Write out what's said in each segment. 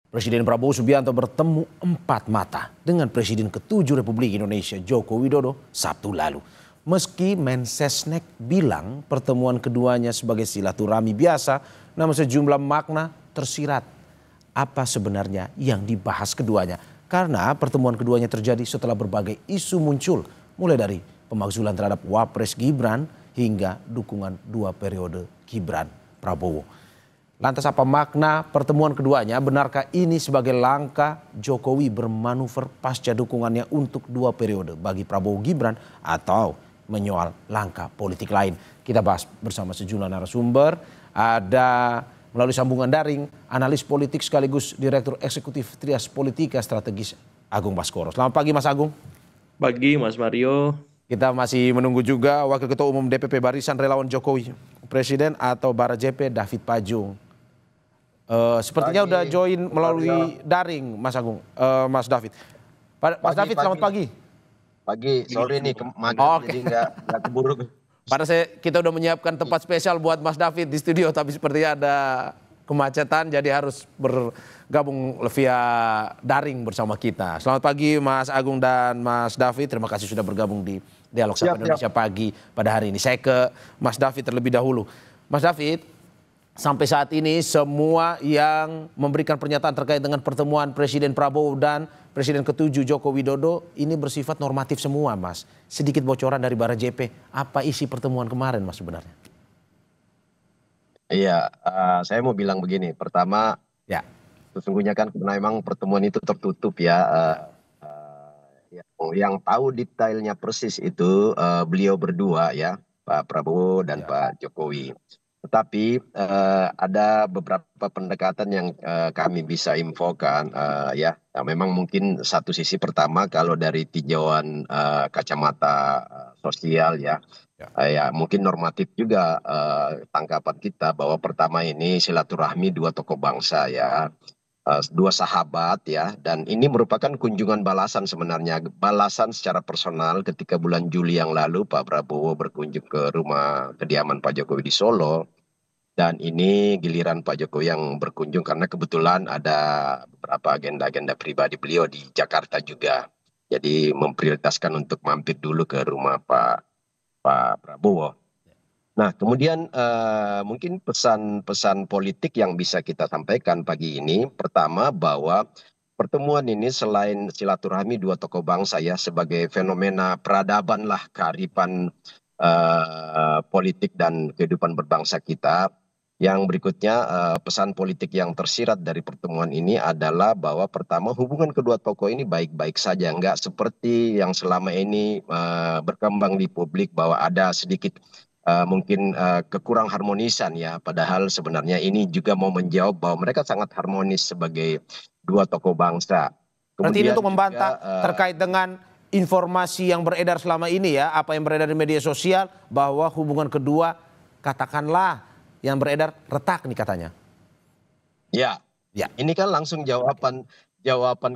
Presiden Prabowo Subianto bertemu empat mata dengan Presiden ke-7 Republik Indonesia Joko Widodo Sabtu lalu. Meski Mensesnek bilang pertemuan keduanya sebagai silaturahmi biasa, namun sejumlah makna tersirat. Apa sebenarnya yang dibahas keduanya? Karena pertemuan keduanya terjadi setelah berbagai isu muncul, mulai dari pemakzulan terhadap Wapres Gibran hingga dukungan 2 periode Gibran Prabowo. Lantas apa makna pertemuan keduanya? Benarkah ini sebagai langkah Jokowi bermanuver pasca dukungannya untuk 2 periode bagi Prabowo Gibran atau menyoal langkah politik lain? Kita bahas bersama sejumlah narasumber. Ada melalui sambungan daring analis politik sekaligus Direktur Eksekutif Trias Politika Strategis Agung Baskoro. Selamat pagi Mas Agung. Pagi Mas Mario. Kita masih menunggu juga Wakil Ketua Umum DPP Barisan Relawan Jokowi Presiden atau Bara JP David Pajung. Sepertinya udah join melalui daring Mas Agung, Mas David. Mas David, selamat pagi. Pagi, sorry nih maghrib jadi nggak keburu. Padahal kita udah menyiapkan tempat spesial buat Mas David di studio, tapi sepertinya ada kemacetan jadi harus bergabung via daring bersama kita. Selamat pagi Mas Agung dan Mas David, terima kasih sudah bergabung di Dialog Sapa Indonesia Pagi pada hari ini. Saya ke Mas David terlebih dahulu. Mas David, sampai saat ini semua yang memberikan pernyataan terkait dengan pertemuan Presiden Prabowo dan Presiden ke-7 Joko Widodo ini bersifat normatif semua Mas. Sedikit bocoran dari Bara JP, apa isi pertemuan kemarin Mas sebenarnya? Iya, saya mau bilang begini. Pertama, ya, sesungguhnya kan memang pertemuan itu tertutup ya. Yang tahu detailnya persis itu beliau berdua ya, Pak Prabowo dan Pak Jokowi. Tetapi ada beberapa pendekatan yang kami bisa infokan ya. Memang mungkin satu sisi pertama kalau dari tinjauan kacamata sosial ya. Ya mungkin normatif juga tanggapan kita bahwa pertama ini silaturahmi 2 tokoh bangsa ya. 2 sahabat ya, dan ini merupakan kunjungan balasan sebenarnya, balasan secara personal ketika bulan Juli yang lalu Pak Prabowo berkunjung ke rumah kediaman Pak Jokowi di Solo, dan ini giliran Pak Jokowi yang berkunjung karena kebetulan ada beberapa agenda-agenda pribadi beliau di Jakarta juga, jadi memprioritaskan untuk mampir dulu ke rumah Pak Prabowo. Nah, kemudian mungkin pesan-pesan politik yang bisa kita sampaikan pagi ini, pertama bahwa pertemuan ini selain silaturahmi 2 tokoh bangsa ya sebagai fenomena peradaban lah kearifan politik dan kehidupan berbangsa kita. Yang berikutnya pesan politik yang tersirat dari pertemuan ini adalah bahwa pertama hubungan kedua tokoh ini baik-baik saja, nggak seperti yang selama ini berkembang di publik bahwa ada sedikit mungkin kekurang harmonisan ya, padahal sebenarnya ini juga mau menjawab bahwa mereka sangat harmonis sebagai 2 tokoh bangsa. Berarti ini untuk membantah terkait dengan informasi yang beredar selama ini ya, apa yang beredar di media sosial bahwa hubungan kedua katakanlah yang beredar retak nih katanya. Ya, ini kan langsung jawaban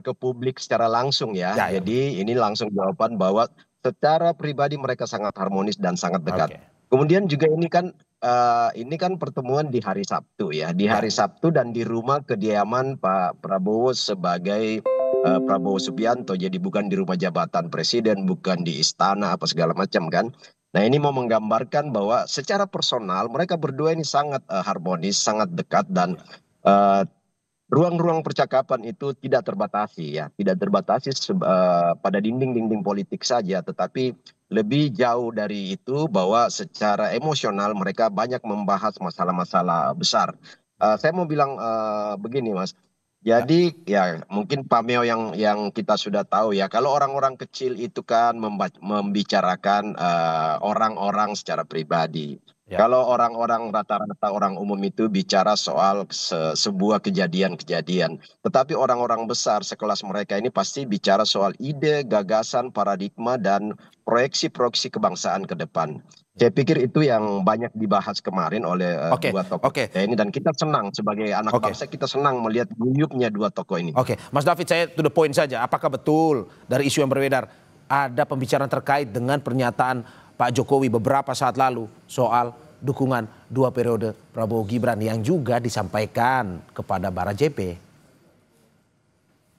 ke publik secara langsung ya. Jadi ini langsung jawaban bahwa secara pribadi mereka sangat harmonis dan sangat dekat. Kemudian juga ini kan pertemuan di hari Sabtu ya, di hari Sabtu dan di rumah kediaman Pak Prabowo sebagai Prabowo Subianto, jadi bukan di rumah jabatan presiden, bukan di istana apa segala macam kan. Nah, ini mau menggambarkan bahwa secara personal mereka berdua ini sangat harmonis, sangat dekat, dan ruang-ruang percakapan itu tidak terbatasi ya, tidak terbatasi pada dinding-dinding politik saja, tetapi lebih jauh dari itu bahwa secara emosional mereka banyak membahas masalah-masalah besar. Saya mau bilang begini Mas, jadi ya mungkin pameo yang kita sudah tahu ya, kalau orang-orang kecil itu kan membicarakan orang-orang secara pribadi. Kalau orang-orang rata-rata orang umum itu bicara soal sebuah kejadian-kejadian. Tetapi orang-orang besar sekelas mereka ini pasti bicara soal ide, gagasan, paradigma, dan proyeksi-proyeksi kebangsaan ke depan. Saya pikir itu yang banyak dibahas kemarin oleh 2 tokoh ini, dan kita senang sebagai anak bangsa, kita senang melihat guyupnya 2 tokoh ini. Mas David, saya to the point saja. Apakah betul dari isu yang beredar ada pembicaraan terkait dengan pernyataan Pak Jokowi beberapa saat lalu soal dukungan 2 periode Prabowo Gibran yang juga disampaikan kepada Bara JP?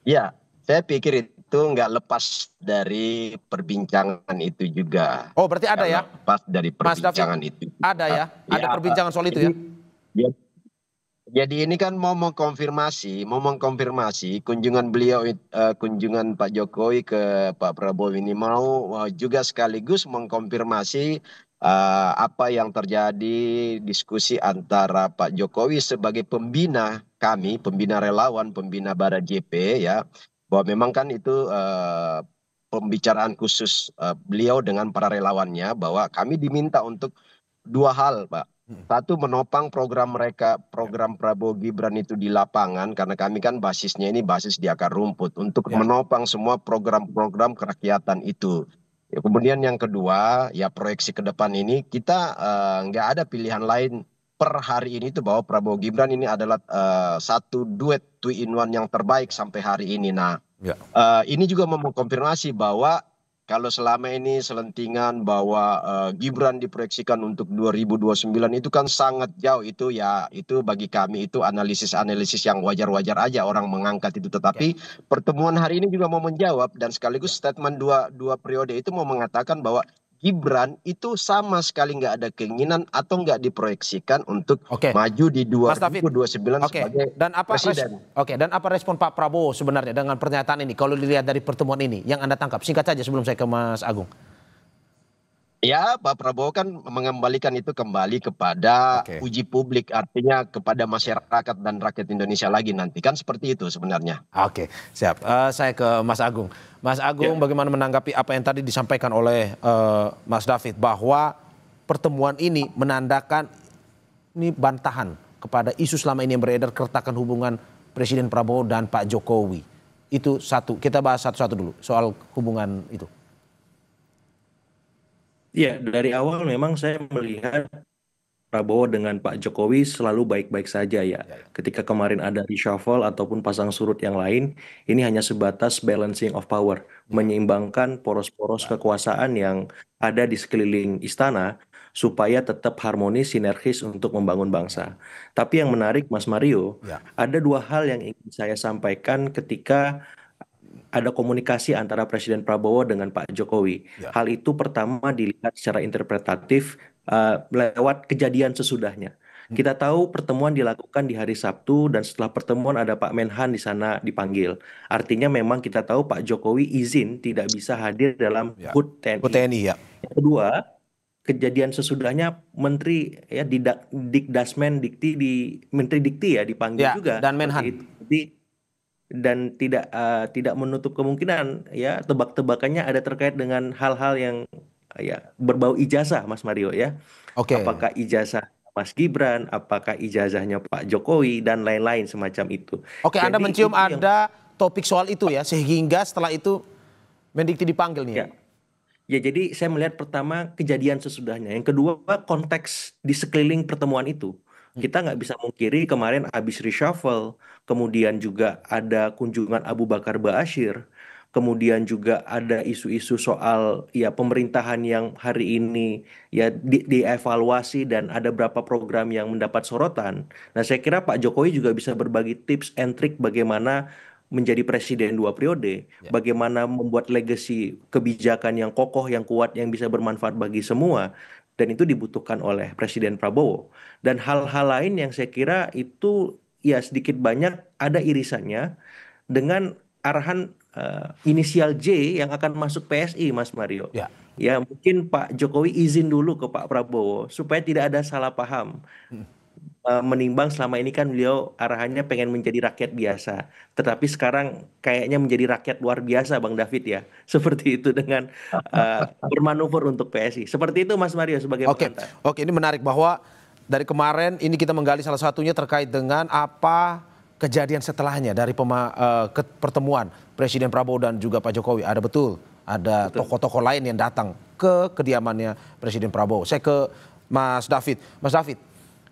Ya, saya pikir itu nggak lepas dari perbincangan itu juga. Oh, berarti ada Nggak ya, lepas dari Mas David? perbincangan itu Ada juga. ya, ada Ya, perbincangan soal itu jadi ya? ya, jadi ini kan mau mengkonfirmasi kunjungan kunjungan Pak Jokowi ke Pak Prabowo ini mau juga sekaligus mengkonfirmasi apa yang terjadi diskusi antara Pak Jokowi sebagai pembina kami, pembina relawan, pembina Bara JP ya, bahwa memang kan itu pembicaraan khusus beliau dengan para relawannya bahwa kami diminta untuk dua hal, Pak. Hmm. Satu, menopang program mereka, program Prabowo Gibran itu di lapangan, karena kami kan basisnya ini basis di akar rumput, untuk Ya, menopang semua program-program kerakyatan itu. Ya, kemudian yang kedua, ya proyeksi ke depan ini kita nggak ada pilihan lain per hari ini itu bahwa Prabowo Gibran ini adalah satu duet two in one yang terbaik sampai hari ini. Nah, ya. ini juga mau mengkonfirmasi bahwa kalau selama ini selentingan bahwa Gibran diproyeksikan untuk 2029 itu kan sangat jauh, itu ya itu bagi kami itu analisis-analisis yang wajar-wajar aja orang mengangkat itu, Oke. tetapi pertemuan hari ini juga mau menjawab dan Ya. sekaligus statement dua periode itu mau mengatakan bahwa Gibran itu sama sekali nggak ada keinginan atau nggak diproyeksikan untuk Oke, maju di Mas David. 2029 Oke, sebagai presiden. dan apa respon Pak Prabowo sebenarnya dengan pernyataan ini? Kalau dilihat dari pertemuan ini, yang Anda tangkap singkat saja sebelum saya ke Mas Agung. Ya, Pak Prabowo kan mengembalikan itu kembali kepada Oke. uji publik, artinya kepada Ya. masyarakat dan rakyat Indonesia lagi nanti. Kan seperti itu sebenarnya. Oke, siap. Saya ke Mas Agung. Mas Agung, Ya, bagaimana menanggapi apa yang tadi disampaikan oleh Mas David bahwa pertemuan ini menandakan ini bantahan kepada isu selama ini yang beredar keretakan hubungan Presiden Prabowo dan Pak Jokowi. Itu satu. Kita bahas satu-satu dulu soal hubungan itu. ya, dari awal memang saya melihat Prabowo dengan Pak Jokowi selalu baik-baik saja ya. Ya, ya. Ketika kemarin ada reshuffle ataupun pasang surut yang lain, ini hanya sebatas balancing of power, Ya. menyeimbangkan poros-poros Ya. kekuasaan yang ada di sekeliling istana supaya tetap harmonis, sinergis untuk membangun bangsa. Tapi yang menarik, Mas Mario, Ya. ada dua hal yang ingin saya sampaikan ketika ada komunikasi antara Presiden Prabowo dengan Pak Jokowi. Ya. Hal itu pertama dilihat secara interpretatif lewat kejadian sesudahnya. Kita tahu pertemuan dilakukan di hari Sabtu dan setelah pertemuan ada Pak Menhan di sana dipanggil. Artinya memang kita tahu Pak Jokowi izin tidak bisa hadir dalam Ya. HUT TNI. TNI ya. Yang kedua, kejadian sesudahnya Menteri ya Dikdasmen Dikti di Menteri Dikti ya dipanggil Ya, juga dan seperti Menhan. itu. Jadi dan tidak menutup kemungkinan ya tebak-tebakannya ada terkait dengan hal-hal yang ya berbau ijazah Mas Mario ya. Oke. Apakah ijazah Mas Gibran, apakah ijazahnya Pak Jokowi dan lain-lain semacam itu. Oke, Anda Jadi mencium itu yang ada topik soal itu ya, sehingga setelah itu Mendikti dipanggil nih ya. ya ya jadi saya melihat pertama kejadian sesudahnya. Yang kedua konteks di sekeliling pertemuan itu. Kita nggak bisa mungkiri kemarin habis reshuffle, kemudian juga ada kunjungan Abu Bakar Ba'asyir, kemudian juga ada isu-isu soal ya pemerintahan yang hari ini ya dievaluasi dan ada beberapa program yang mendapat sorotan. Nah, saya kira Pak Jokowi juga bisa berbagi tips and trick bagaimana menjadi presiden 2 periode, Ya. bagaimana membuat legacy kebijakan yang kokoh, yang kuat, yang bisa bermanfaat bagi semua, dan itu dibutuhkan oleh Presiden Prabowo. Dan hal-hal lain yang saya kira itu ya sedikit banyak ada irisannya dengan arahan inisial J yang akan masuk PSI, Mas Mario. Ya. Ya mungkin Pak Jokowi izin dulu ke Pak Prabowo supaya tidak ada salah paham. Hmm. Menimbang selama ini kan beliau arahannya pengen menjadi rakyat biasa, tetapi sekarang kayaknya menjadi rakyat luar biasa, Bang David ya, seperti itu dengan bermanuver untuk PSI. Seperti itu Mas Mario sebagai Oke, pengantar. oke, ini menarik bahwa dari kemarin ini kita menggali salah satunya terkait dengan apa kejadian setelahnya dari pertemuan Presiden Prabowo dan juga Pak Jokowi. Ada betul, ada Betul. tokoh-tokoh lain yang datang ke kediamannya Presiden Prabowo. Saya ke Mas David. Mas David,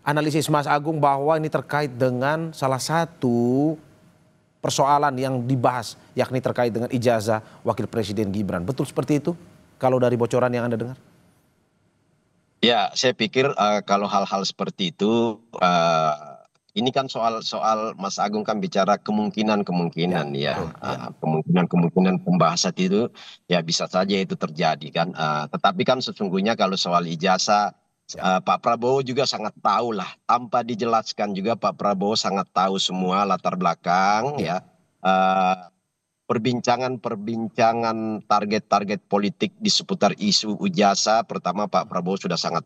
analisis Mas Agung bahwa ini terkait dengan salah satu persoalan yang dibahas, yakni terkait dengan ijazah Wakil Presiden Gibran. Betul seperti itu? Kalau dari bocoran yang Anda dengar? Ya, saya pikir kalau hal-hal seperti itu ini kan soal Mas Agung kan bicara kemungkinan ya, kemungkinan pembahasan itu ya bisa saja itu terjadi kan. Tetapi kan sesungguhnya kalau soal ijazah Pak Prabowo juga sangat tahu lah, tanpa dijelaskan juga Pak Prabowo sangat tahu semua latar belakang ya. Eh, Perbincangan target-target politik di seputar isu ijazah, pertama Pak Prabowo sudah sangat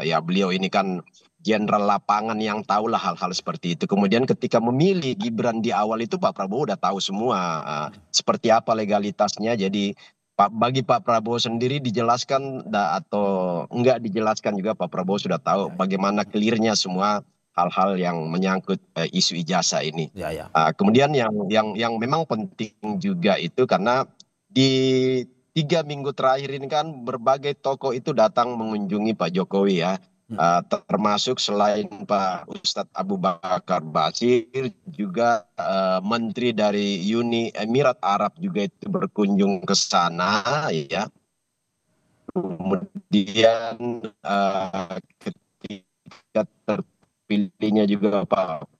ya, beliau ini kan jenderal lapangan yang tahu lah hal-hal seperti itu. Kemudian ketika memilih Gibran di awal itu Pak Prabowo udah tahu semua seperti apa legalitasnya. Jadi bagi Pak Prabowo sendiri dijelaskan atau enggak dijelaskan juga Pak Prabowo sudah tahu bagaimana clearnya semua hal-hal yang menyangkut isu ijazah ini. Kemudian yang memang penting juga itu karena di 3 minggu terakhir ini kan berbagai tokoh itu datang mengunjungi Pak Jokowi ya. Termasuk selain Pak Ustadz Abu Bakar Basir juga menteri dari Uni Emirat Arab juga itu berkunjung ke sana ya. Kemudian ketika terpilihnya juga Pak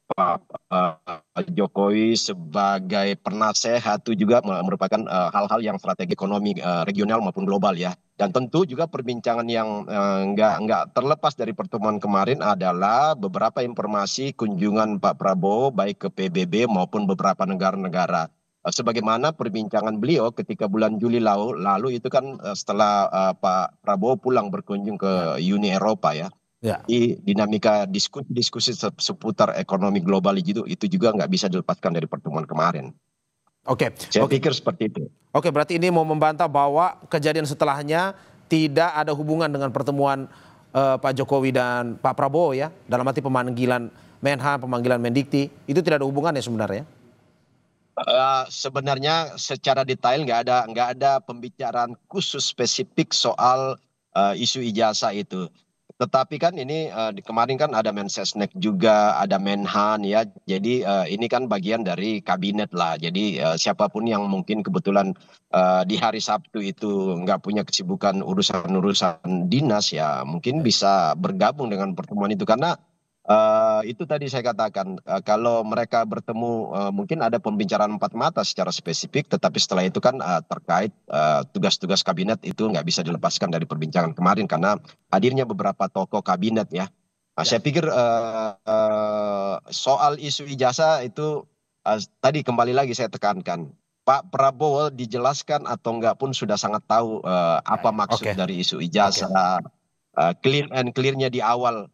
Jokowi sebagai penasehat itu juga merupakan hal-hal yang strategi ekonomi regional maupun global ya. Dan tentu juga perbincangan yang nggak terlepas dari pertemuan kemarin adalah beberapa informasi kunjungan Pak Prabowo baik ke PBB maupun beberapa negara-negara. Sebagaimana perbincangan beliau ketika bulan Juli lalu itu kan setelah Pak Prabowo pulang berkunjung ke Uni Eropa ya. Di dinamika diskusi seputar ekonomi global itu juga nggak bisa dilepaskan dari pertemuan kemarin. Saya pikir seperti itu. Berarti ini mau membantah bahwa kejadian setelahnya tidak ada hubungan dengan pertemuan Pak Jokowi dan Pak Prabowo ya, dalam arti pemanggilan Menhan, pemanggilan Mendikti, itu tidak ada hubungannya sebenarnya? Sebenarnya secara detail nggak ada pembicaraan khusus spesifik soal isu ijazah itu. Tetapi kan ini kemarin kan ada Mensesnek juga, ada Menhan ya. Jadi ini kan bagian dari kabinet lah. Jadi siapapun yang mungkin kebetulan di hari Sabtu itu nggak punya kesibukan urusan-urusan dinas ya, mungkin bisa bergabung dengan pertemuan itu karena itu tadi saya katakan kalau mereka bertemu mungkin ada pembicaraan empat mata secara spesifik, tetapi setelah itu kan terkait tugas-tugas kabinet itu nggak bisa dilepaskan dari perbincangan kemarin karena hadirnya beberapa tokoh kabinet ya. Saya pikir soal isu ijazah itu tadi kembali lagi saya tekankan, Pak Prabowo dijelaskan atau enggak pun sudah sangat tahu apa maksud dari isu ijazah. Clear and clearnya di awal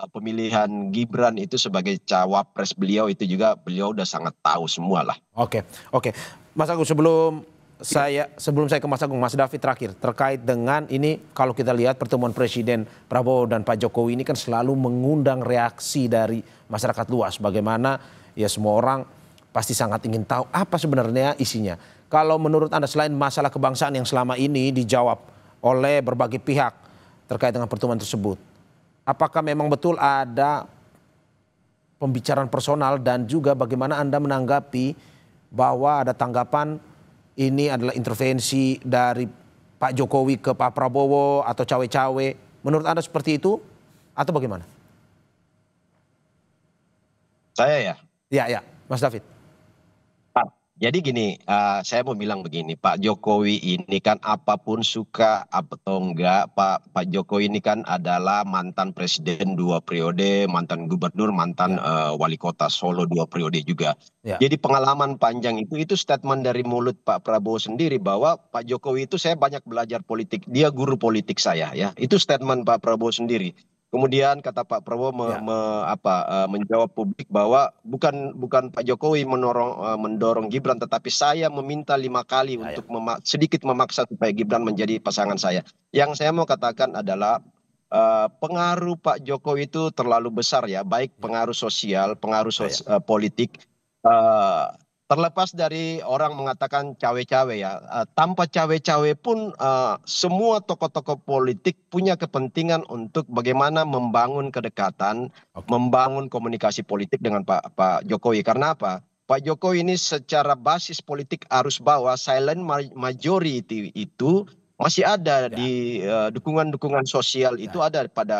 pemilihan Gibran itu sebagai cawapres beliau itu juga beliau udah sangat tahu semua lah. Oke. Mas Agung, sebelum saya ke Mas Agung, Mas David terakhir terkait dengan ini, kalau kita lihat pertemuan Presiden Prabowo dan Pak Jokowi ini kan selalu mengundang reaksi dari masyarakat luas. Bagaimana ya semua orang pasti sangat ingin tahu apa sebenarnya isinya. Kalau menurut Anda selain masalah kebangsaan yang selama ini dijawab oleh berbagai pihak terkait dengan pertemuan tersebut, apakah memang betul ada pembicaraan personal dan juga bagaimana Anda menanggapi bahwa ada tanggapan ini adalah intervensi dari Pak Jokowi ke Pak Prabowo atau cawe-cawe? Menurut Anda seperti itu atau bagaimana? Saya ya? Ya, Mas David. Jadi gini, saya mau bilang begini, Pak Jokowi ini kan apapun suka atau enggak, Pak Jokowi ini kan adalah mantan presiden 2 periode, mantan gubernur, mantan wali kota Solo 2 periode juga. Jadi pengalaman panjang itu statement dari mulut Pak Prabowo sendiri bahwa Pak Jokowi itu saya banyak belajar politik, dia guru politik saya ya. Itu statement Pak Prabowo sendiri. Kemudian kata Pak Prabowo menjawab publik bahwa bukan Pak Jokowi mendorong Gibran, tetapi saya meminta 5 kali untuk sedikit memaksa supaya Gibran menjadi pasangan saya. Yang saya mau katakan adalah pengaruh Pak Jokowi itu terlalu besar ya, baik pengaruh sosial, pengaruh politik. Terlepas dari orang mengatakan cawe-cawe ya, tanpa cawe-cawe pun semua tokoh-tokoh politik punya kepentingan untuk bagaimana membangun kedekatan, membangun komunikasi politik dengan Pak Jokowi. Karena apa? Pak Jokowi ini secara basis politik arus bawah, silent majority itu masih ada Ya, di dukungan-dukungan sosial itu ya, ada pada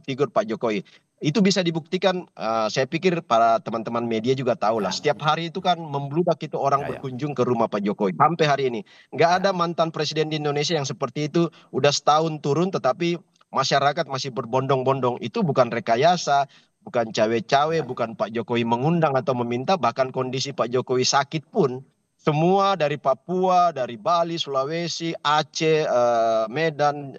figur Pak Jokowi. Itu bisa dibuktikan, saya pikir para teman-teman media juga tahu lah. ya, Setiap hari itu kan membludak itu orang ya, ya, berkunjung ke rumah Pak Jokowi. Sampai hari ini. Nggak ada ya. mantan presiden di Indonesia yang seperti itu. Udah setahun turun tetapi masyarakat masih berbondong-bondong. Itu bukan rekayasa, bukan cawe-cawe, Ya. bukan Pak Jokowi mengundang atau meminta. Bahkan kondisi Pak Jokowi sakit pun semua dari Papua, dari Bali, Sulawesi, Aceh, Medan,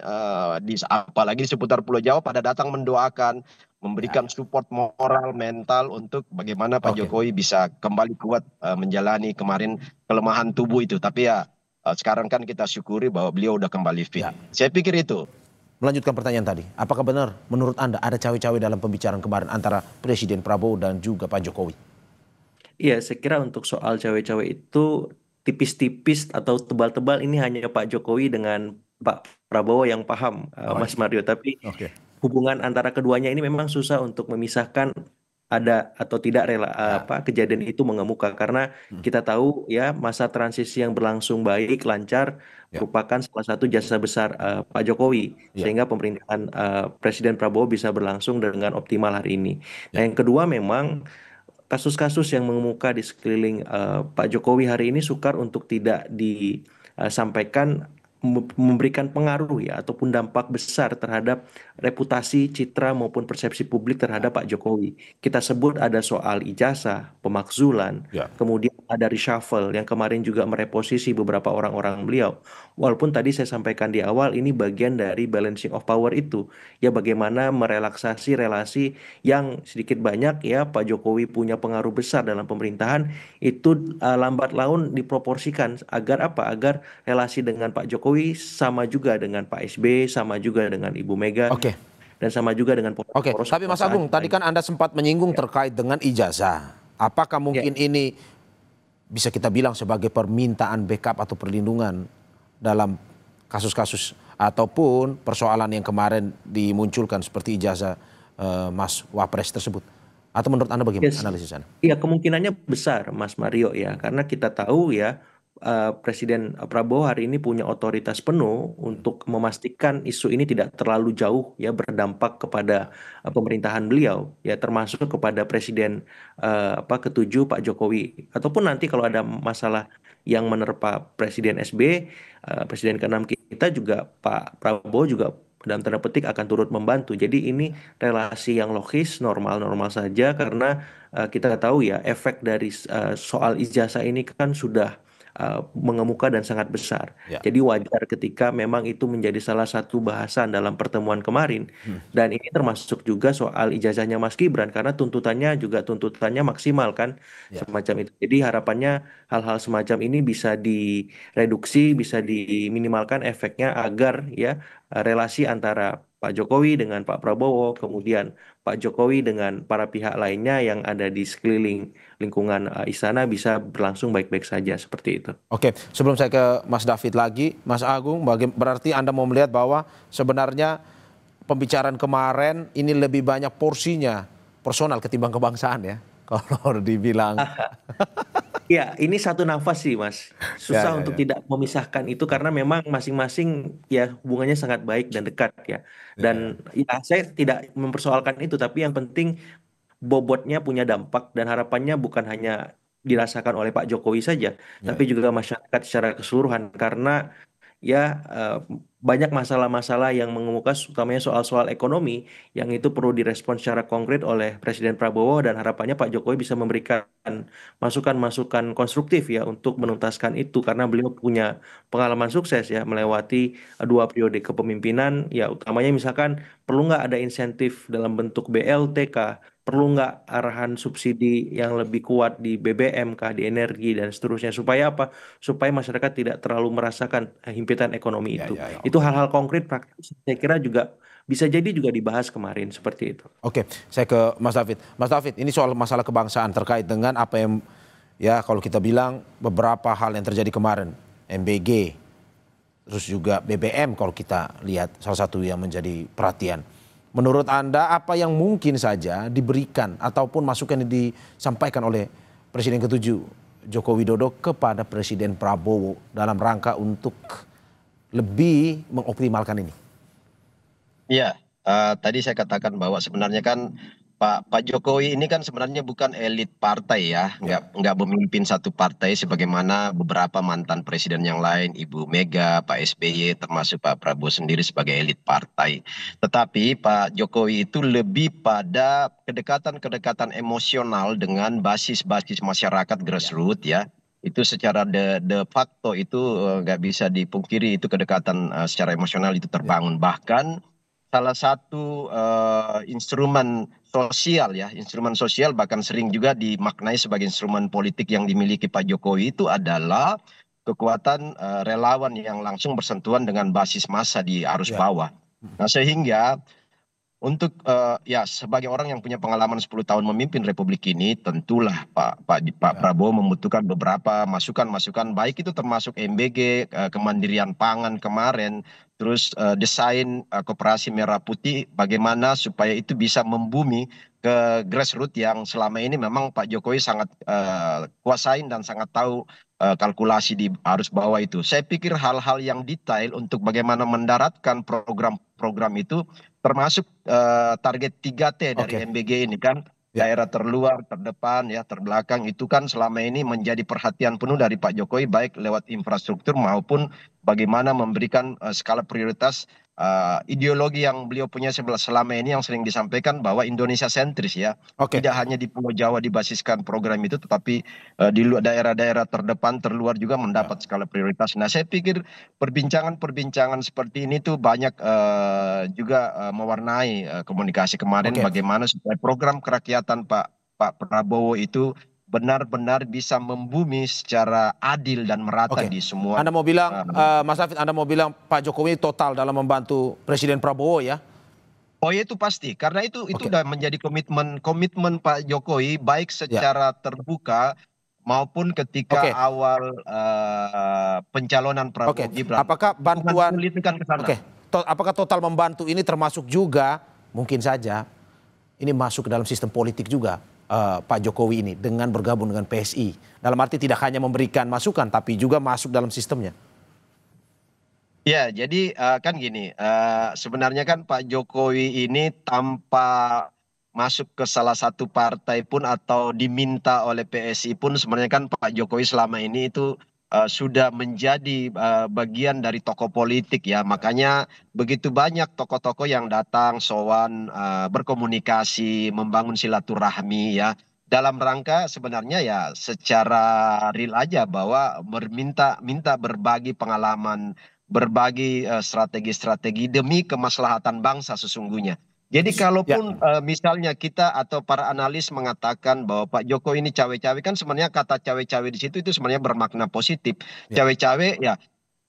apalagi di seputar Pulau Jawa pada datang mendoakan, Ya, memberikan ya. support moral, mental untuk bagaimana Pak Oke. Jokowi bisa kembali kuat menjalani kemarin kelemahan tubuh itu. Tapi ya sekarang kan kita syukuri bahwa beliau udah kembali fit. Ya. Saya pikir itu. Melanjutkan pertanyaan tadi, apakah benar menurut Anda ada cawe-cawe dalam pembicaraan kemarin antara Presiden Prabowo dan juga Pak Jokowi? Iya, saya kira untuk soal cawe-cawe itu tipis-tipis atau tebal-tebal ini hanya Pak Jokowi dengan Pak Prabowo yang paham, Oh, Mas Mario. Tapi oke. hubungan antara keduanya ini memang susah untuk memisahkan ada atau tidak Ya. kejadian itu mengemuka karena Hmm. kita tahu ya masa transisi yang berlangsung baik lancar Ya. merupakan salah satu jasa besar Pak Jokowi Ya. sehingga pemerintahan Presiden Prabowo bisa berlangsung dengan optimal hari ini. Nah, Ya. yang kedua memang kasus-kasus yang mengemuka di sekeliling Pak Jokowi hari ini sukar untuk tidak disampaikan memberikan pengaruh ya ataupun dampak besar terhadap reputasi, citra maupun persepsi publik Ya. terhadap Pak Jokowi. Kita sebut ada soal ijazah, pemakzulan, Ya. kemudian ada reshuffle yang kemarin juga mereposisi beberapa orang-orang beliau. Walaupun tadi saya sampaikan di awal ini bagian dari balancing of power itu, ya bagaimana merelaksasi relasi yang sedikit banyak ya Pak Jokowi punya pengaruh besar dalam pemerintahan itu lambat laun diproporsikan agar apa? Agar relasi dengan Pak Jokowi sama juga dengan Pak SB, sama juga dengan Ibu Mega, Oke. dan sama juga dengan Oke. poros-poros Tapi Mas kekuasaan Agung, yang tadi lain. kan Anda sempat menyinggung Ya, terkait dengan ijazah. Apakah ya, mungkin ini bisa kita bilang sebagai permintaan backup atau perlindungan dalam kasus-kasus ataupun persoalan yang kemarin dimunculkan seperti ijazah Mas Wapres tersebut? Atau menurut Anda bagaimana yes. analisis Anda? Iya, kemungkinannya besar, Mas Mario ya, karena kita tahu ya Presiden Prabowo hari ini punya otoritas penuh untuk memastikan isu ini tidak terlalu jauh ya berdampak kepada pemerintahan beliau ya, termasuk kepada Presiden ketujuh Pak Jokowi ataupun nanti kalau ada masalah yang menerpa Presiden SB, Presiden keenam kita juga Pak Prabowo juga dalam tanda petik akan turut membantu. Jadi ini relasi yang logis, normal-normal saja karena kita tahu ya efek dari soal ijazah ini kan sudah mengemuka dan sangat besar. Ya. Jadi wajar ketika memang itu menjadi salah satu bahasan dalam pertemuan kemarin. Hmm. Dan ini termasuk juga soal ijazahnya Mas Gibran karena tuntutannya juga tuntutannya maksimal kan Ya. semacam itu. Jadi harapannya hal-hal semacam ini bisa direduksi, bisa diminimalkan efeknya agar ya relasi antara Pak Jokowi dengan Pak Prabowo, kemudian Pak Jokowi dengan para pihak lainnya yang ada di sekeliling lingkungan istana bisa berlangsung baik-baik saja seperti itu. Oke, sebelum saya ke Mas David lagi, Mas Agung, berarti Anda mau melihat bahwa sebenarnya pembicaraan kemarin ini lebih banyak porsinya personal ketimbang kebangsaan ya, kalau dibilang. Ya, ini satu nafas sih, Mas. Ya, Susah ya, untuk ya. tidak memisahkan itu karena memang masing-masing ya hubungannya sangat baik dan dekat ya. Ya, ya. Dan ya saya tidak mempersoalkan itu, tapi yang penting bobotnya punya dampak dan harapannya bukan hanya dirasakan oleh Pak Jokowi saja, Ya, tapi ya. juga masyarakat secara keseluruhan karena ya banyak masalah-masalah yang mengemuka utamanya soal-soal ekonomi yang itu perlu direspons secara konkret oleh Presiden Prabowo dan harapannya Pak Jokowi bisa memberikan masukan-masukan konstruktif ya untuk menuntaskan itu karena beliau punya pengalaman sukses ya melewati dua periode kepemimpinan ya utamanya misalkan perlu nggak ada insentif dalam bentuk BLT kah, perlu nggak arahan subsidi yang lebih kuat di BBM kah, di energi dan seterusnya supaya apa? Supaya masyarakat tidak terlalu merasakan himpitan ekonomi Ya, itu. ya, ya. Itu Oke. hal-hal konkret praktis saya kira juga bisa jadi juga dibahas kemarin seperti itu. Oke, saya ke Mas David. Mas David, ini soal masalah kebangsaan terkait dengan apa yang ya kalau kita bilang beberapa hal yang terjadi kemarin, MBG, terus juga BBM kalau kita lihat salah satu yang menjadi perhatian. Menurut Anda apa yang mungkin saja diberikan ataupun masukan yang disampaikan oleh Presiden ke-7 Joko Widodo kepada Presiden Prabowo dalam rangka untuk lebih mengoptimalkan ini? Iya, tadi saya katakan bahwa sebenarnya kan Pak Jokowi ini kan sebenarnya bukan elit partai ya, Ya, nggak memimpin satu partai sebagaimana beberapa mantan presiden yang lain, Ibu Mega, Pak SBY, termasuk Pak Prabowo sendiri sebagai elit partai. Tetapi Pak Jokowi itu lebih pada kedekatan-kedekatan emosional dengan basis-basis masyarakat ya, grassroots ya. Itu secara de facto itu nggak bisa dipungkiri itu kedekatan secara emosional itu ya. terbangun. Bahkan salah satu instrumen sosial ya, instrumen sosial bahkan sering juga dimaknai sebagai instrumen politik yang dimiliki Pak Jokowi itu adalah kekuatan relawan yang langsung bersentuhan dengan basis massa di arus Ya. bawah. Nah, sehingga untuk ya sebagai orang yang punya pengalaman 10 tahun memimpin Republik ini, tentulah Pak Ya. Prabowo membutuhkan beberapa masukan-masukan, baik itu termasuk MBG, kemandirian pangan kemarin, terus desain koperasi merah putih, bagaimana supaya itu bisa membumi ke grassroots yang selama ini memang Pak Jokowi sangat kuasain dan sangat tahu kalkulasi di arus bawah itu. Saya pikir hal-hal yang detail untuk bagaimana mendaratkan program-program itu termasuk target 3T dari Oke. MBG ini kan, Ya. daerah terluar, terdepan, ya terbelakang itu kan selama ini menjadi perhatian penuh dari Pak Jokowi baik lewat infrastruktur maupun bagaimana memberikan skala prioritas ideologi yang beliau punya selama ini yang sering disampaikan bahwa Indonesia sentris ya. Oke. Tidak hanya di Pulau Jawa dibasiskan program itu, tetapi di daerah-daerah terdepan, terluar juga Ya. mendapat skala prioritas. Nah, saya pikir perbincangan-perbincangan seperti ini tuh banyak juga mewarnai komunikasi kemarin Oke. bagaimana supaya program kerakyatan Pak Prabowo itu benar-benar bisa membumi secara adil dan merata Oke. di semua. Anda mau bilang, eh, Mas David, Anda mau bilang Pak Jokowi total dalam membantu Presiden Prabowo ya? Oh ya itu pasti, karena itu Oke. udah menjadi komitmen komitmen Pak Jokowi baik Ya. secara terbuka maupun ketika Oke. awal pencalonan Prabowo Oke. Gibran. Apakah Dukungan bantuan, politik kan ke sana. oke, apakah total membantu ini termasuk juga mungkin saja ini masuk ke dalam sistem politik juga, Pak Jokowi ini dengan bergabung dengan PSI. Dalam arti tidak hanya memberikan masukan tapi juga masuk dalam sistemnya. Ya, jadi kan gini, sebenarnya kan Pak Jokowi ini tanpa masuk ke salah satu partai pun atau diminta oleh PSI pun sebenarnya kan Pak Jokowi selama ini itu sudah menjadi bagian dari tokoh politik ya. Makanya begitu banyak tokoh-tokoh yang datang, sowan, berkomunikasi, membangun silaturahmi ya. Dalam rangka sebenarnya ya secara real aja bahwa minta berbagi pengalaman, berbagi strategi-strategi demi kemaslahatan bangsa sesungguhnya. Jadi Ya. kalaupun misalnya kita atau para analis mengatakan bahwa Pak Jokowi ini cawe-cawe, kan sebenarnya kata cawe-cawe di situ itu sebenarnya bermakna positif. Ya. Cawe-cawe ya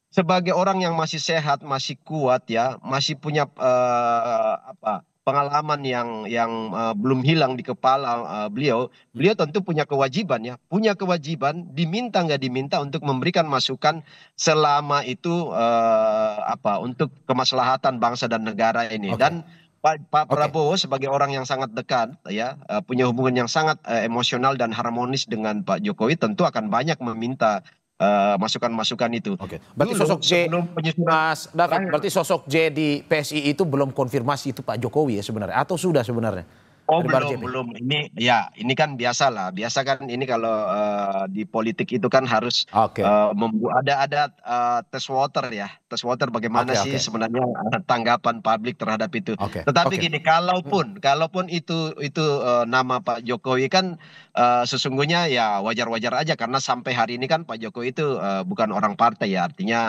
sebagai orang yang masih sehat, masih kuat ya, masih punya apa pengalaman yang belum hilang di kepala beliau, beliau tentu punya kewajiban ya, punya kewajiban diminta nggak diminta untuk memberikan masukan selama itu apa untuk kemaslahatan bangsa dan negara ini. Oke. Dan Pak Oke. Prabowo sebagai orang yang sangat dekat ya, punya hubungan yang sangat emosional dan harmonis dengan Pak Jokowi tentu akan banyak meminta masukan-masukan itu. Oke. Berarti Dulu sosok J, sebelum penyusunan Mas David, terakhir. berarti sosok J di PSI itu belum konfirmasi itu Pak Jokowi ya sebenarnya, atau sudah sebenarnya Oh dari Bar belum JP? belum ini ya ini kan biasa lah, biasa kan ini kalau di politik itu kan harus Oke. ada tes water ya, tes water bagaimana Oke. sih Oke. sebenarnya tanggapan publik terhadap itu. Oke. Tetapi Oke. gini, kalaupun itu nama Pak Jokowi kan sesungguhnya ya wajar-wajar aja karena sampai hari ini kan Pak Jokowi itu bukan orang partai ya, artinya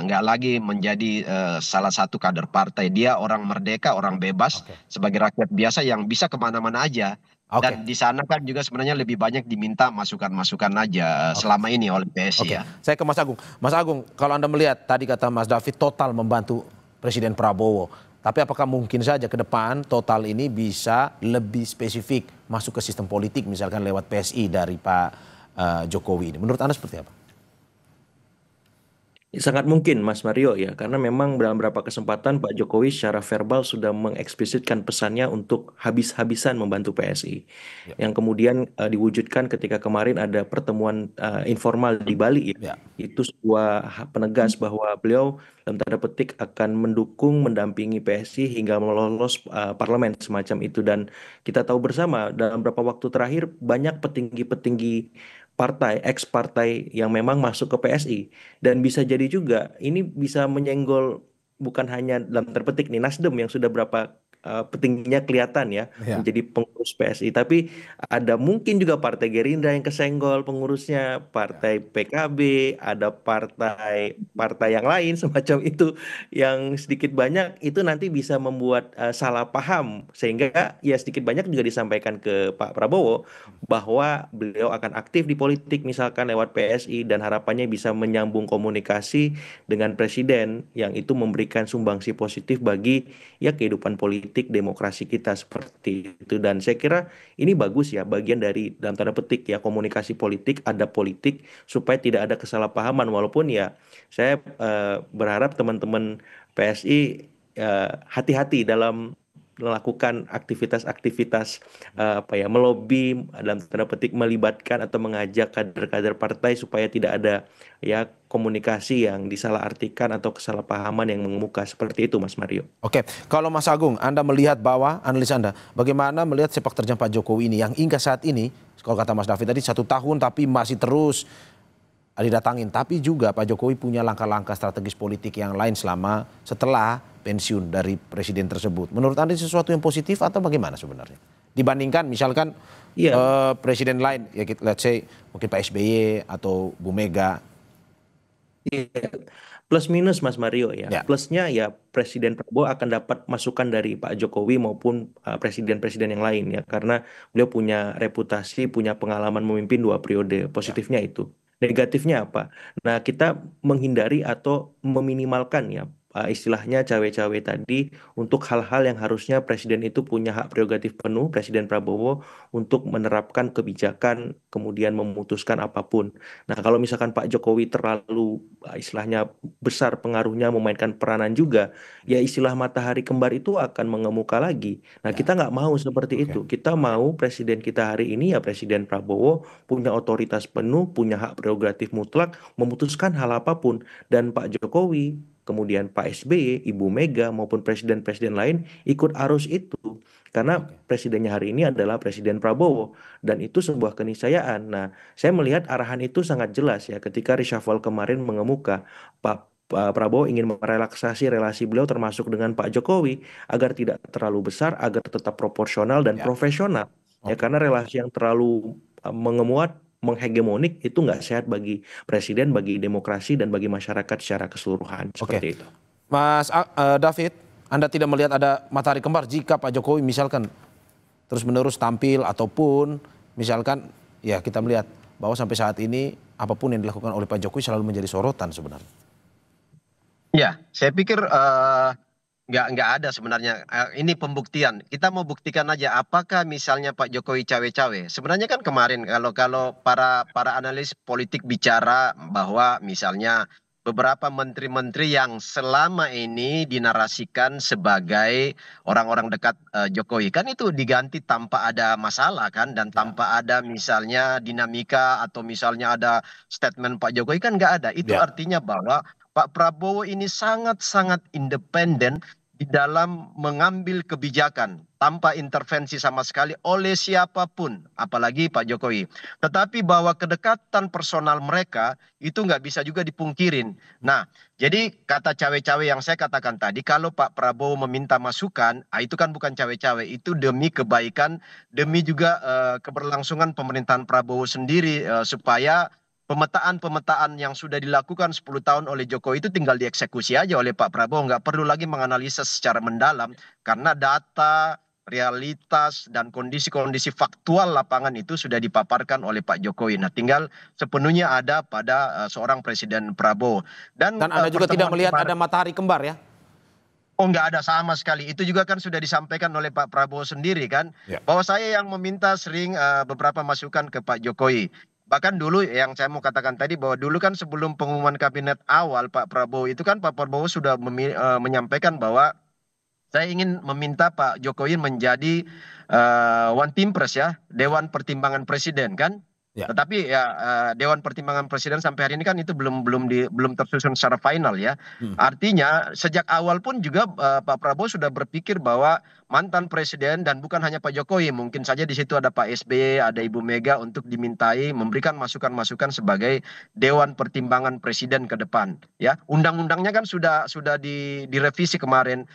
nggak lagi menjadi salah satu kader partai, dia orang merdeka, orang bebas Oke. sebagai rakyat biasa yang bisa kemana-mana aja. Oke. Dan di sana kan juga sebenarnya lebih banyak diminta masukan-masukan aja Oke. selama ini oleh PSI Oke, ya. saya ke Mas Agung. Mas Agung, kalau Anda melihat tadi kata Mas David total membantu Presiden Prabowo, tapi apakah mungkin saja ke depan total ini bisa lebih spesifik masuk ke sistem politik misalkan lewat PSI dari Pak Jokowi ini? Menurut Anda seperti apa? Sangat mungkin Mas Mario ya, karena memang dalam beberapa kesempatan Pak Jokowi secara verbal sudah mengeksplisitkan pesannya untuk habis-habisan membantu PSI. Ya. Yang kemudian diwujudkan ketika kemarin ada pertemuan informal di Bali ya. Ya. Itu sebuah penegas bahwa beliau dalam tanda petik akan mendukung, mendampingi PSI hingga melolos parlemen semacam itu. Dan kita tahu bersama dalam beberapa waktu terakhir banyak petinggi-petinggi partai, ex partai yang memang masuk ke PSI. Dan bisa jadi juga ini bisa menyenggol bukan hanya dalam terpetik nih Nasdem yang sudah berapa petingginya kelihatan ya Ya. menjadi pengurus PSI, tapi ada mungkin juga partai Gerindra yang kesenggol pengurusnya, Ya. partai PKB, ada partai yang lain semacam itu yang sedikit banyak itu nanti bisa membuat salah paham sehingga ya sedikit banyak juga disampaikan ke Pak Prabowo bahwa beliau akan aktif di politik misalkan lewat PSI dan harapannya bisa menyambung komunikasi dengan presiden yang itu memberikan sumbangsi positif bagi ya kehidupan politik demokrasi kita seperti itu. Dan saya kira ini bagus ya bagian dari dalam tanda petik ya komunikasi politik, ada politik supaya tidak ada kesalahpahaman walaupun ya saya berharap teman-teman PSI hati-hati dalam melakukan aktivitas-aktivitas apa ya melobi dalam tanda petik melibatkan atau mengajak kader-kader partai supaya tidak ada ya komunikasi yang disalahartikan atau kesalahpahaman yang mengemuka seperti itu Mas Mario. Oke, kalau Mas Agung, Anda melihat bahwa, analis Anda, bagaimana melihat sepak terjang Pak Jokowi ini yang hingga saat ini, kalau kata Mas David tadi 1 tahun tapi masih terus didatangin. Tapi juga Pak Jokowi punya langkah-langkah strategis politik yang lain setelah pensiun dari presiden tersebut. Menurut Anda sesuatu yang positif atau bagaimana sebenarnya? Dibandingkan misalkan Iya, presiden lain, ya let's say mungkin Pak SBY atau Bu Mega. iya. Plus minus Mas Mario ya. Ya, Plusnya ya Presiden Prabowo akan dapat masukan dari Pak Jokowi maupun presiden-presiden yang lain ya. Karena beliau punya reputasi, punya pengalaman memimpin 2 periode. ya, Positifnya itu. Negatifnya apa? Nah kita menghindari atau meminimalkan ya istilahnya cawe-cawe tadi untuk hal-hal yang harusnya presiden itu punya hak prerogatif penuh, Presiden Prabowo untuk menerapkan kebijakan kemudian memutuskan apapun. Nah, kalau misalkan Pak Jokowi terlalu istilahnya besar pengaruhnya memainkan peranan juga, ya istilah matahari kembar itu akan mengemuka lagi. Nah, ya. kita nggak mau seperti Oke. itu. Kita mau presiden kita hari ini ya Presiden Prabowo punya otoritas penuh, punya hak prerogatif mutlak, memutuskan hal apapun. Dan Pak Jokowi, kemudian Pak SBY, Ibu Mega maupun presiden-presiden lain ikut arus itu. Karena Oke. presidennya hari ini adalah Presiden Prabowo dan itu sebuah keniscayaan. Nah, saya melihat arahan itu sangat jelas ya ketika reshuffle kemarin mengemuka Pak Prabowo ingin merelaksasi relasi beliau termasuk dengan Pak Jokowi agar tidak terlalu besar, agar tetap proporsional dan Ya, profesional. Ya oke. karena relasi yang terlalu mengemuat, menghegemonik itu nggak sehat bagi presiden, bagi demokrasi dan bagi masyarakat secara keseluruhan Oke. seperti itu. Mas David, Anda tidak melihat ada matahari kembar jika Pak Jokowi misalkan terus-menerus tampil ataupun misalkan ya kita melihat bahwa sampai saat ini apapun yang dilakukan oleh Pak Jokowi selalu menjadi sorotan sebenarnya. Ya, saya pikir nggak ada sebenarnya. Ini pembuktian. Kita mau buktikan aja apakah misalnya Pak Jokowi cawe-cawe. Sebenarnya kan kemarin kalau Ya, kalau para analis politik bicara bahwa misalnya beberapa menteri-menteri yang selama ini dinarasikan sebagai orang-orang dekat Jokowi kan itu diganti tanpa ada masalah kan dan ya, tanpa ada misalnya dinamika atau misalnya ada statement Pak Jokowi kan nggak ada. Itu ya. artinya bahwa Pak Prabowo ini sangat-sangat independen di dalam mengambil kebijakan tanpa intervensi sama sekali oleh siapapun, apalagi Pak Jokowi. Tetapi bahwa kedekatan personal mereka itu nggak bisa juga dipungkirin. Nah, jadi kata cawe-cawe yang saya katakan tadi, kalau Pak Prabowo meminta masukan, itu kan bukan cawe-cawe, itu demi kebaikan, demi juga keberlangsungan pemerintahan Prabowo sendiri supaya pemetaan-pemetaan yang sudah dilakukan 10 tahun oleh Jokowi itu tinggal dieksekusi aja oleh Pak Prabowo. Nggak perlu lagi menganalisa secara mendalam karena data, realitas, dan kondisi-kondisi faktual lapangan itu sudah dipaparkan oleh Pak Jokowi. Nah, tinggal sepenuhnya ada pada seorang Presiden Prabowo. Dan Dan Anda juga tidak pertemuan melihat kemarin, ada matahari kembar ya? oh nggak ada sama sekali. Itu juga kan sudah disampaikan oleh Pak Prabowo sendiri kan. Ya. Bahwa saya yang meminta sering beberapa masukan ke Pak Jokowi. Bahkan dulu yang saya mau katakan tadi bahwa dulu kan sebelum pengumuman kabinet awal Pak Prabowo itu kan Pak Prabowo sudah menyampaikan bahwa saya ingin meminta Pak Jokowi menjadi One Team Press ya, Dewan Pertimbangan Presiden kan. Ya. Tetapi ya Dewan Pertimbangan Presiden sampai hari ini kan itu belum tersusun secara final ya. Artinya sejak awal pun juga Pak Prabowo sudah berpikir bahwa mantan presiden dan bukan hanya Pak Jokowi, mungkin saja di situ ada Pak SBY, ada Ibu Mega untuk dimintai memberikan masukan-masukan sebagai Dewan Pertimbangan Presiden ke depan ya. Undang-undangnya kan sudah direvisi kemarin,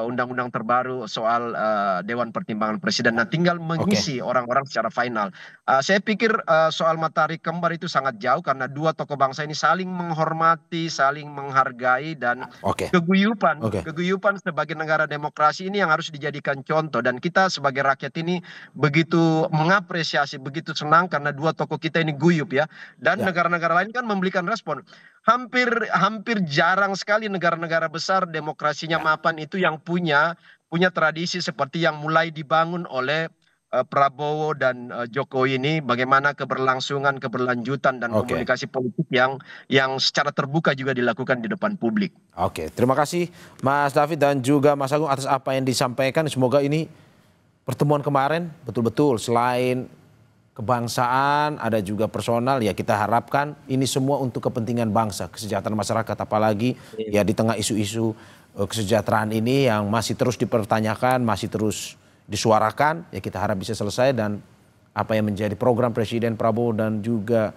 undang-undang terbaru soal Dewan Pertimbangan Presiden. Nah, tinggal mengisi orang-orang secara final. Saya pikir soal matahari kembar itu sangat jauh karena dua tokoh bangsa ini saling menghormati, saling menghargai dan keguyupan sebagai negara demokrasi ini yang harus dijadikan contoh, dan kita sebagai rakyat ini begitu mengapresiasi, begitu senang karena dua tokoh kita ini guyup ya. Dan negara-negara lain kan memberikan respon. Hampir jarang sekali negara-negara besar demokrasinya mapan itu yang punya tradisi seperti yang mulai dibangun oleh Prabowo dan Jokowi ini, bagaimana keberlanjutan dan komunikasi politik yang secara terbuka juga dilakukan di depan publik. Oke, terima kasih Mas David dan juga Mas Agung atas apa yang disampaikan. Semoga ini pertemuan kemarin betul-betul selain kebangsaan ada juga personal, ya kita harapkan ini semua untuk kepentingan bangsa, kesejahteraan masyarakat, apalagi ya di tengah isu-isu kesejahteraan ini yang masih terus dipertanyakan, masih terus disuarakan, ya kita harap bisa selesai dan apa yang menjadi program Presiden Prabowo dan juga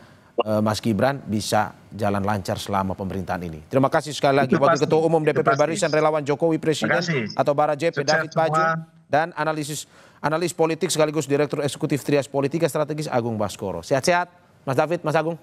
Mas Gibran bisa jalan lancar selama pemerintahan ini. Terima kasih sekali lagi Wakil Ketua Umum DPP Barisan Relawan Jokowi Presiden atau Bara JP David Pajun dan analis politik sekaligus Direktur Eksekutif Trias Politika Strategis Agung Baskoro. Sehat-sehat Mas David, Mas Agung.